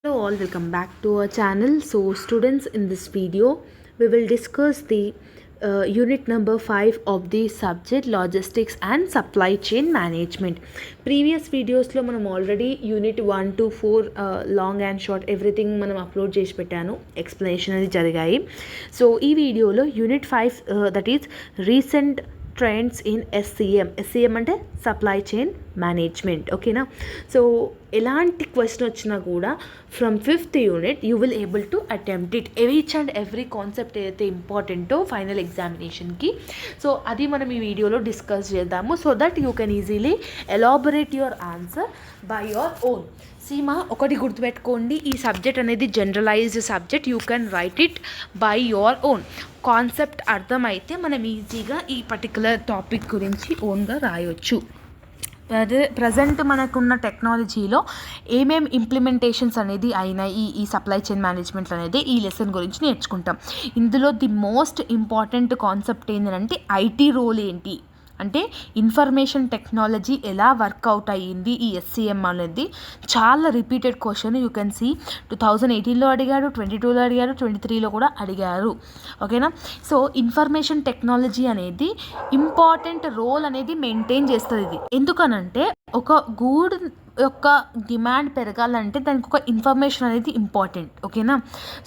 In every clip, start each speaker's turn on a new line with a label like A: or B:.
A: Hello all, welcome back to our channel. So students, in this video we will discuss the unit number 5 of the subject logistics and supply chain management. Previous videos lo manam already unit 1 to 4 long and short everything manam upload chesi pettanu, explanation adi jaragayi. So ee video lo unit 5 that is recent trends in SCM అంటే supply chain management. ఓకేనా? So ఎలాంటి question వచ్చినా కూడా from 5th unit you will able to attempt it. Each and every concept ఏదైతే ఇంపార్టెంటో final ఎగ్జామినేషన్కి, so అది మనం ఈ వీడియోలో డిస్కస్ చేద్దాము, so that you can easily elaborate your answer by your own. సీమా ఒకటి గుర్తుపెట్టుకోండి, ఈ సబ్జెక్ట్ అనేది generalised subject, you can write it by your own. Concept అర్థమైతే మనం ఈజీగా ఈ పర్టికులర్ టాపిక్ గురించి ఓన్గా రాయొచ్చు. ప్రజెంట్ మనకున్న టెక్నాలజీలో ఏమేమి ఇంప్లిమెంటేషన్స్ అనేది అయినాయి ఈ సప్లై చైన్ మేనేజ్మెంట్ అనేది ఈ లెసన్ గురించి నేర్చుకుంటాం. ఇందులో ది మోస్ట్ ఇంపార్టెంట్ కాన్సెప్ట్ ఏంటంటే ఐటీ రోల్ ఏంటి, అంటే ఇన్ఫర్మేషన్ టెక్నాలజీ ఎలా వర్కౌట్ అయ్యింది ఈ ఎస్సీఎం అనేది చాలా repeated question. You can see 2018లో అడిగారు, 22లో అడిగారు, 23లో కూడా అడిగారు. ఓకేనా? సో ఇన్ఫర్మేషన్ టెక్నాలజీ అనేది ఇంపార్టెంట్ రోల్ అనేది మెయింటైన్ చేస్తుంది. ఇది ఎందుకనంటే ఒక గూడ్ యొక్క డిమాండ్ పెరగాలంటే దానికి ఒక ఇన్ఫర్మేషన్ అనేది ఇంపార్టెంట్. ఓకేనా?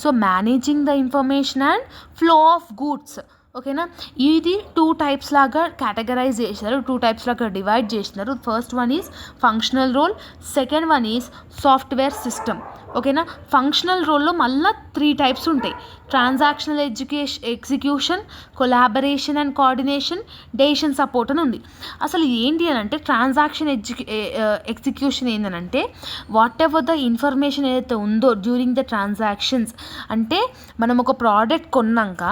A: So managing the information and flow of goods. ఓకేనా? ఇది 2 టైప్స్ లాగా కేటగరైజ్ చేశారు, 2 టైప్స్ లాగా డివైడ్ చేసినారు. First one is functional role, second one is software system. ఓకేనా? ఫంక్షనల్ రోల్లో మళ్ళీ 3 టైప్స్ ఉంటాయి: transactional execution, collaboration and coordination, decision support అని ఉంది. అసలు ఏంటి అని అంటే ట్రాన్సాక్షన్ ఎగ్జిక్యూషన్ ఏంటంటే వాట్ ఎవర్ ద ఇన్ఫర్మేషన్ ఏదైతే ఉందో డ్యూరింగ్ ద ట్రాన్సాక్షన్స్, అంటే మనం ఒక ప్రోడక్ట్ కొన్నాక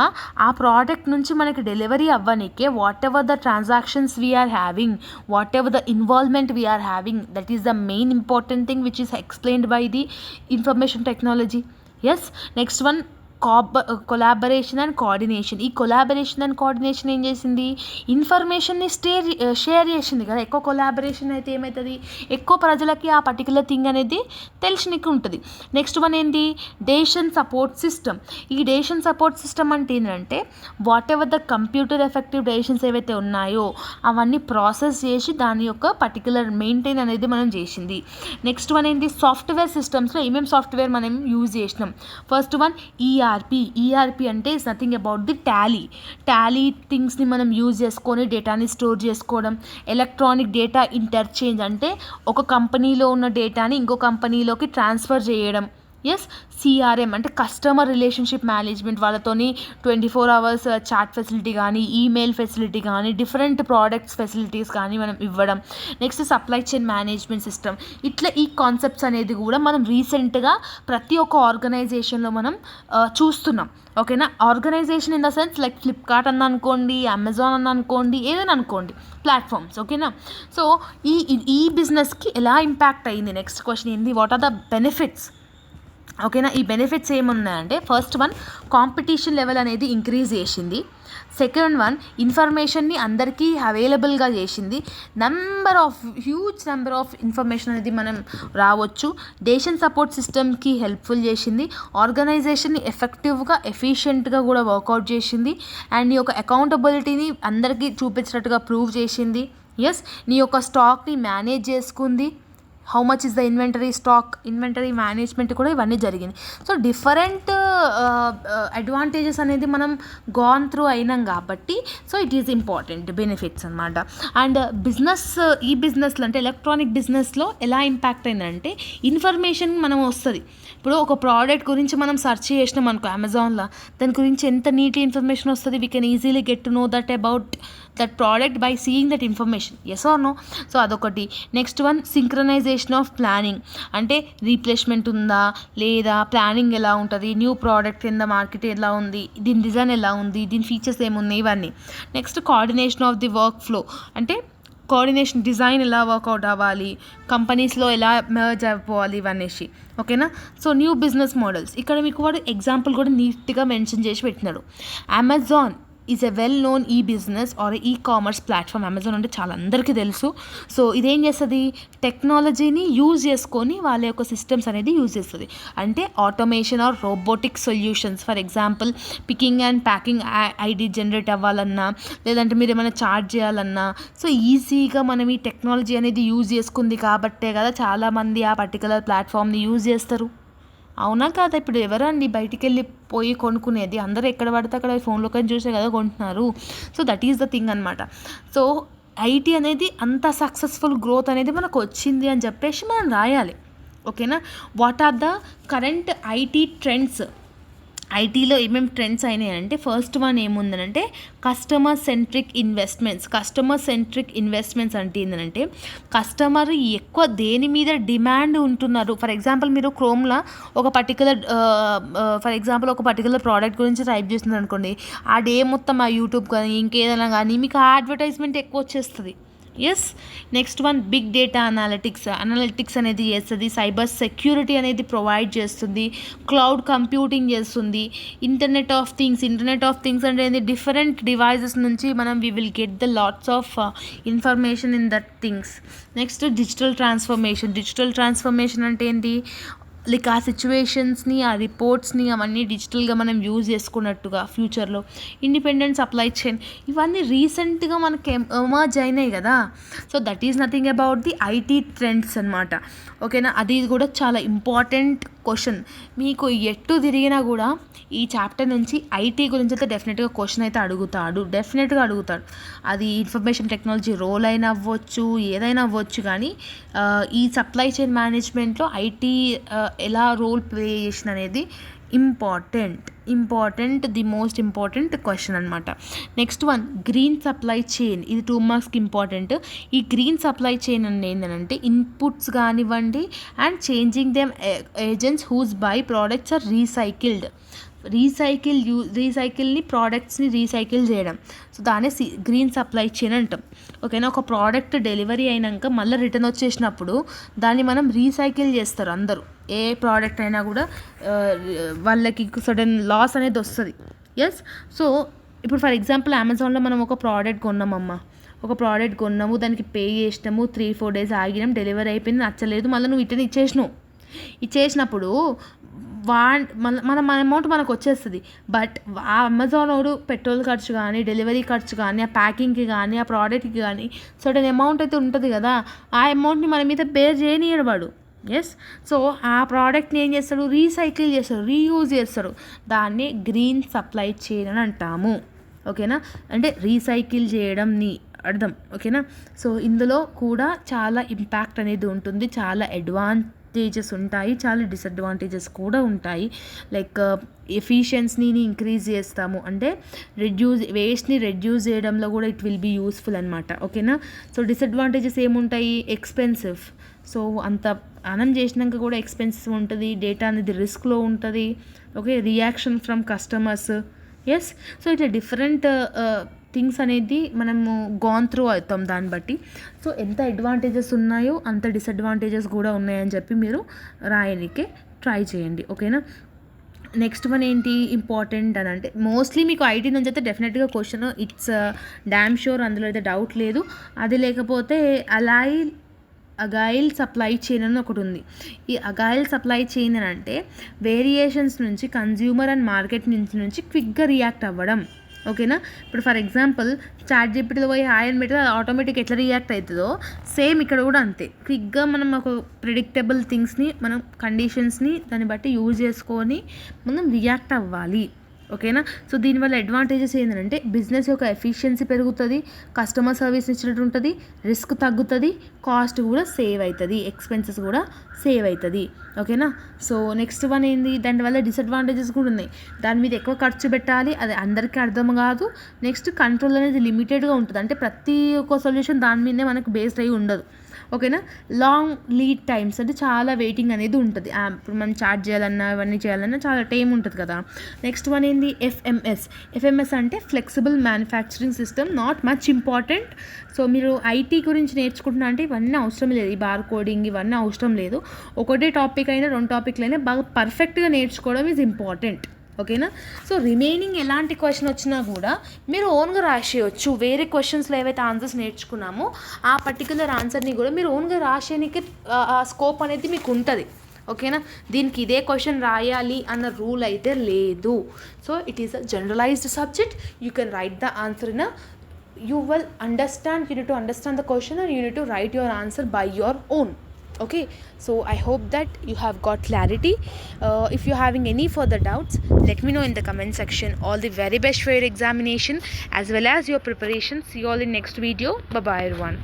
A: ఆ ప్రోడక్ట్ నుంచి మనకి డెలివరీ అవ్వనికే what ever the transactions we are having, what ever the involvement we are having, that is the main important thing which is explained by the information technology. Yes, next one collaboration and coordination. ఈ collaboration and coordination ఏం చేసింది, ఇన్ఫర్మేషన్ని share చేసింది కదా. ఎక్కువ collaboration అయితే ఏమవుతుంది, ఎక్కువ ప్రజలకి ఆ పర్టికులర్ థింగ్ అనేది తెలిసినకి ఉంటుంది. నెక్స్ట్ వన్ ఏంటి, డెసిషన్ సపోర్ట్ సిస్టమ్. ఈ డెసిషన్ సపోర్ట్ సిస్టమ్ అంటే ఏంటంటే what ever the computer effective decisions ఏవైతే ఉన్నాయో అవన్నీ ప్రాసెస్ చేసి దాని యొక్క పర్టికులర్ మెయింటైన్ అనేది మనం చేసింది. నెక్స్ట్ వన్ ఏంటి, సాఫ్ట్వేర్ సిస్టమ్స్లో ఏమేమి సాఫ్ట్వేర్ మనం యూజ్ చేసినాం. ఫస్ట్ వన్ ఈఆర్పి అంటే it's nothing about the Tally థింగ్స్ని మనం యూజ్ చేసుకొని డేటాని స్టోర్ చేసుకోవడం. ఎలక్ట్రానిక్ డేటా ఇంటర్చేంజ్ అంటే ఒక కంపెనీలో ఉన్న డేటాని ఇంకో కంపెనీలోకి ట్రాన్స్ఫర్ చేయడం. ఎస్, సిఆర్ఎం అంటే కస్టమర్ రిలేషన్షిప్ మేనేజ్మెంట్, వాళ్ళతోని 24 hours చాట్ ఫెసిలిటీ కానీ, ఈమెయిల్ ఫెసిలిటీ కానీ, డిఫరెంట్ ప్రోడక్ట్స్ ఫెసిలిటీస్ కానీ మనం ఇవ్వడం. Next supply chain management system. ఇట్లా ఈ కాన్సెప్ట్స్ అనేది కూడా మనం రీసెంట్గా ప్రతి ఒక్క ఆర్గనైజేషన్లో మనం చూస్తున్నాం. ఓకేనా? Organisation in the sense like Flipkart అన్న అనుకోండి, అమెజాన్ అన్న అనుకోండి, ఏదైనా అనుకోండి, ప్లాట్ఫామ్స్. ఓకేనా? సో ఈ బిజినెస్కి ఎలా ఇంపాక్ట్ అయ్యింది. నెక్స్ట్ క్వశ్చన్ ఏంది, వాట్ ఆర్ ద బెనిఫిట్స్. ఓకేనా? ఈ బెనిఫిట్స్ ఏమున్నాయంటే ఫస్ట్ వన్ కాంపిటీషన్ లెవెల్ అనేది ఇంక్రీజ్ చేసింది. సెకండ్ వన్ ఇన్ఫర్మేషన్ని అందరికీ అవైలబుల్గా చేసింది. హ్యూజ్ నెంబర్ ఆఫ్ ఇన్ఫర్మేషన్ అనేది మనం రావచ్చు. డెసిషన్ సపోర్ట్ సిస్టమ్కి హెల్ప్ఫుల్ చేసింది. ఆర్గనైజేషన్ని ఎఫెక్టివ్గా ఎఫిషియెంట్గా కూడా వర్కౌట్ చేసింది. అండ్ నీ యొక్క అకౌంటబిలిటీని అందరికీ చూపించినట్టుగా ప్రూవ్ చేసింది. ఎస్, నీ యొక్క స్టాక్ని మేనేజ్ చేసుకుంది. How much is the inventory management కూడా ఇవన్నీ జరిగింది. సో డిఫరెంట్ అడ్వాంటేజెస్ అనేది మనం గాన్ త్రూ అయినాం కాబట్టి so it is important benefits అనమాట. అండ్ ఈ బిజినెస్లో అంటే ఎలక్ట్రానిక్ బిజినెస్లో ఎలా ఇంపాక్ట్ అయిందంటే ఇన్ఫర్మేషన్ మనం వస్తుంది. ఇప్పుడు ఒక ప్రోడక్ట్ గురించి మనం సెర్చ్ చేసినాం అనుకో అమెజాన్లో, దాని గురించి ఎంత నీట్ ఇన్ఫర్మేషన్ వస్తుంది. We can easily get to know that about that product by seeing that information. Yes or no? So అదొకటి. Next one synchronization of planning, అంటే రీప్లేస్మెంట్ ఉందా లేదా, ప్లానింగ్ ఎలా ఉంటుంది, new product in the market ఎలా ఉంది, దీని డిజైన్ ఎలా ఉంది, దీని ఫీచర్స్ ఏమున్నాయి, ఇవన్నీ. Next coordination of the work flow, అంటే కోఆర్డినేషన్ డిజైన్ ఎలా వర్కౌట్ అవ్వాలి, కంపెనీస్లో ఎలా మెర్జ్ అయిపోవాలి, ఇవన్నీ. ఓకేనా? సో న్యూ బిజినెస్ మోడల్స్, ఇక్కడ మీకు వాడు ఎగ్జాంపుల్ కూడా నీట్గా మెన్షన్ చేసి పెట్టినాడు. Amazon is a well known e business or e commerce platform. Amazon అంటే చాలా అందరికీ తెలుసు. సో ఇదేం చేస్తుంది, టెక్నాలజీని యూజ్ చేసుకొని వాళ్ళ యొక్క సిస్టమ్స్ అనేది యూజ్ చేస్తుంది. అంటే automation are robotic solutions. For example picking and packing ID generate అవ్వాలన్నా, లేదంటే మీరు ఏమైనా చార్జ్ చేయాలన్నా, సో ఈజీగా మనం ఈ టెక్నాలజీ అనేది యూజ్ చేసుకుంది కాబట్టే కదా చాలామంది ఆ పర్టికులర్ ప్లాట్ఫామ్ని యూజ్ చేస్తారు. అవునా కాదా? ఇప్పుడు ఎవరండి బయటికి వెళ్ళి పోయి కొనుక్కునేది? అందరూ ఎక్కడ పడితే అక్కడ ఫోన్లో కానీ చూసే కదా కొంటున్నారు. So that is the thing అనమాట. సో ఐటీ అనేది అంత సక్సెస్ఫుల్ గ్రోత్ అనేది మనకు వచ్చింది అని చెప్పేసి మనం రాయాలి. ఓకేనా? What are the current IT trends? ఐటీలో ఏమేమి ట్రెండ్స్ అయినాయి అంటే, ఫస్ట్ వన్ ఏముందనంటే customer centric investments. Customer centric investments అంటే ఏంటంటే, కస్టమర్ ఎక్కువ దేని మీద డిమాండ్ ఉంటున్నారు. ఫర్ ఎగ్జాంపుల్ మీరు క్రోమ్లో ఒక పర్టికులర్ ప్రోడక్ట్ గురించి టైప్ చేస్తున్నారు అనుకోండి, ఆ డే మొత్తం ఆ యూట్యూబ్ కానీ ఇంకేదైనా కానీ మీకు ఆ అడ్వర్టైజ్మెంట్ ఎక్కువ వచ్చేస్తుంది. Yes. Next one big data analytics అనేది చేస్తుంది. సైబర్ సెక్యూరిటీ అనేది ప్రొవైడ్ చేస్తుంది. క్లౌడ్ కంప్యూటింగ్ చేస్తుంది. ఇంటర్నెట్ ఆఫ్ థింగ్స్ అంటే డిఫరెంట్ డివైజెస్ నుంచి మనం we will get the lots of information in that things. Next digital transformation అంటే ఏంటి, లైక్ ఆ సిచ్యువేషన్స్ని, ఆ రిపోర్ట్స్ని అవన్నీ డిజిటల్గా మనం యూజ్ చేసుకున్నట్టుగా ఫ్యూచర్లో. ఇండిపెండెంట్ సప్లై చైన్, ఇవన్నీ రీసెంట్గా మనకి ఎమర్జ్ అయినాయి కదా. So that is nothing about the IT trends అనమాట. ఓకేనా? అది కూడా చాలా ఇంపార్టెంట్ క్వశ్చన్. మీకు ఎటు తిరిగినా కూడా ఈ చాప్టర్ నుంచి ఐటీ గురించి అయితే డెఫినెట్గా క్వశ్చన్ అయితే డెఫినెట్గా అడుగుతాడు. అది ఇన్ఫర్మేషన్ టెక్నాలజీ రోల్ అయినా అవ్వచ్చు, ఏదైనా అవ్వచ్చు. కానీ ఈ సప్లై చైన్ మేనేజ్మెంట్లో ఐటీ ఎలా రోల్ ప్లే చేసిన అనేది ది మోస్ట్ ఇంపార్టెంట్ క్వశ్చన్ అనమాట. Next one green supply chain. ఇది 2 మార్క్స్కి ఇంపార్టెంట్. ఈ గ్రీన్ సప్లై చైన్ అంటే ఏంటంటే ఇన్పుట్స్ కానివ్వండి and changing them agents whose buy products or రీసైకిల్ని ప్రోడక్ట్స్ని రీసైకిల్ చేయడం. సో దాన్ని గ్రీన్ సప్లై చైన్ అంటాం. ఓకేనా? ఒక ప్రోడక్ట్ డెలివరీ అయినాక మళ్ళీ రిటర్న్ వచ్చేసినప్పుడు దాన్ని మనం రీసైకిల్ చేస్తారు అందరూ. ఏ ప్రోడక్ట్ అయినా కూడా వాళ్ళకి సడన్ లాస్ అనేది వస్తుంది. ఎస్. సో ఇప్పుడు ఫర్ ఎగ్జాంపుల్ అమెజాన్లో మనం ఒక ప్రోడక్ట్ కొన్నాము, దానికి పే చేసినాము, 3-4 days ఆగినాం, డెలివరీ అయిపోయింది, నచ్చలేదు, మళ్ళీ నువ్వు రిటర్న్ ఇచ్చేసినప్పుడు మన అమౌంట్ మనకు వచ్చేస్తుంది. బట్ ఆ అమెజాన్ వాడు పెట్రోల్ ఖర్చు కానీ, డెలివరీ ఖర్చు కానీ, ఆ ప్యాకింగ్కి కానీ, ఆ ప్రోడక్ట్కి కానీ సర్టెన్ అమౌంట్ అయితే ఉంటుంది కదా, ఆ అమౌంట్ని మన మీద బేర్ చేయనియడు వాడు. ఎస్. సో ఆ ప్రోడక్ట్ని ఏం చేస్తాడు, రీయూజ్ చేస్తాడు. దాన్ని గ్రీన్ సప్లై చైన్ అని అంటాము. ఓకేనా? అంటే రీసైకిల్ చేయడంని అర్థం. ఓకేనా? సో ఇందులో కూడా చాలా ఇంపాక్ట్ అనేది ఉంటుంది, చాలా అడ్వాంటేజెస్ ఉంటాయి, చాలా డిసడ్వాంటేజెస్ కూడా ఉంటాయి. లైక్ ఎఫిషియన్సీని ఇంక్రీజ్ చేస్తాము, అంటే వేస్ట్ని రెడ్యూస్ చేయడంలో కూడా ఇట్ విల్ బీ యూస్ఫుల్ అనమాట. ఓకేనా? సో డిసడ్వాంటేజెస్ ఏముంటాయి, ఎక్స్పెన్సివ్. సో అంత అనం చేసినాక కూడా ఎక్స్పెన్సివ్ ఉంటుంది, డేటా అనేది రిస్క్లో ఉంటుంది. Okay, reaction from customers. Yes. So ఇట్లా డిఫరెంట్ థింగ్స్ అనేది మనము గాన్ త్రూ అవుతాం దాన్ని బట్టి. సో ఎంత అడ్వాంటేజెస్ ఉన్నాయో అంత డిసడ్వాంటేజెస్ కూడా ఉన్నాయని చెప్పి మీరు రాయడానికి ట్రై చేయండి. ఓకేనా? నెక్స్ట్ వన్ ఏంటి ఇంపార్టెంట్ అని అంటే, మోస్ట్లీ మీకు ఐటీ నుంచి అయితే డెఫినెట్గా క్వశ్చన్, ఇట్స్ డామ్ షూర్, అందులో అయితే డౌట్ లేదు. అది లేకపోతే అగైల్ సప్లై చైన్ అని ఒకటి ఉంది. ఈ అగైల్ సప్లై చైన్ అని అంటే వేరియేషన్స్ నుంచి కన్జ్యూమర్ అండ్ మార్కెట్ నుంచి క్విక్గా రియాక్ట్ అవ్వడం. ఓకేనా? ఇప్పుడు ఫర్ ఎగ్జాంపుల్ చాట్‌జీపీటీలో పోయి హాయ్ అని పెడితే ఆటోమేటిక్ ఎట్లా రియాక్ట్ అవుతుందో సేమ్ ఇక్కడ కూడా అంతే. క్విక్గా మనం ఒక ప్రిడిక్టబుల్ థింగ్స్ని, మనం కండిషన్స్ని దాన్ని బట్టి యూజ్ చేసుకొని మనం రియాక్ట్ అవ్వాలి. ఓకేనా? సో దీనివల్ల అడ్వాంటేజెస్ ఏంటంటే బిజినెస్ యొక్క ఎఫిషియన్సీ పెరుగుతుంది, కస్టమర్ సర్వీస్ ఇచ్చినట్టు ఉంటుంది, రిస్క్ తగ్గుతుంది, కాస్ట్ కూడా సేవ్ అవుతుంది, ఎక్స్పెన్సెస్ కూడా సేవ్ అవుతుంది. ఓకేనా? సో నెక్స్ట్ వన్ ఏంది, దానివల్ల డిసడ్వాంటేజెస్ కూడా ఉన్నాయి. దాని మీద ఎక్కువ ఖర్చు పెట్టాలి, అది అందరికీ అర్థం కాదు. నెక్స్ట్ కంట్రోల్ అనేది లిమిటెడ్గా ఉంటుంది, అంటే ప్రతి ఒక్క సొల్యూషన్ దాని మీదే మనకు బేస్డ్ అయ్యి ఉండదు. ఓకేనా? లాంగ్ లీడ్ టైమ్స్, అంటే చాలా వెయిటింగ్ అనేది ఉంటుంది. ఇప్పుడు మనం చార్జ్ చేయాలన్నా ఇవన్నీ చేయాలన్నా చాలా టైం ఉంటుంది కదా. నెక్స్ట్ వన్ ఏంది, ఎఫ్ఎంఎస్ అంటే flexible manufacturing system, not much important. So మీరు ఐటీ గురించి నేర్చుకుంటున్నా అంటే ఇవన్నీ అవసరం లేదు, ఈ బార్ కోడింగ్ ఇవన్నీ అవసరం లేదు. ఒకటే టాపిక్ అయినా 2 టాపిక్లు అయినా బాగా పర్ఫెక్ట్గా నేర్చుకోవడం ఈజ్ ఇంపార్టెంట్. ఓకేనా. సో రిమైనింగ్ ఎలాంటి క్వశ్చన్ వచ్చినా కూడా మీరు ఓన్గా రాసేయచ్చు. వేరే క్వశ్చన్స్లో ఏవైతే ఆన్సర్స్ నేర్చుకున్నామో ఆ పర్టికులర్ ఆన్సర్ని కూడా మీరు ఓన్గా రాసేయడానికి ఆ స్కోప్ అనేది మీకు ఉంటుంది. ఓకేనా. దీనికి ఇదే క్వశ్చన్ రాయాలి అన్న రూల్ అయితే లేదు. So it is a generalised subject. You can write the answer in you will understand, you need to understand the question and you need to write your answer by your own. Okay, so I hope that you have got clarity. If you're having any further doubts, let me know in the comment section. All the very best for your examination as well as your preparation. See you all in next video. Bye bye everyone.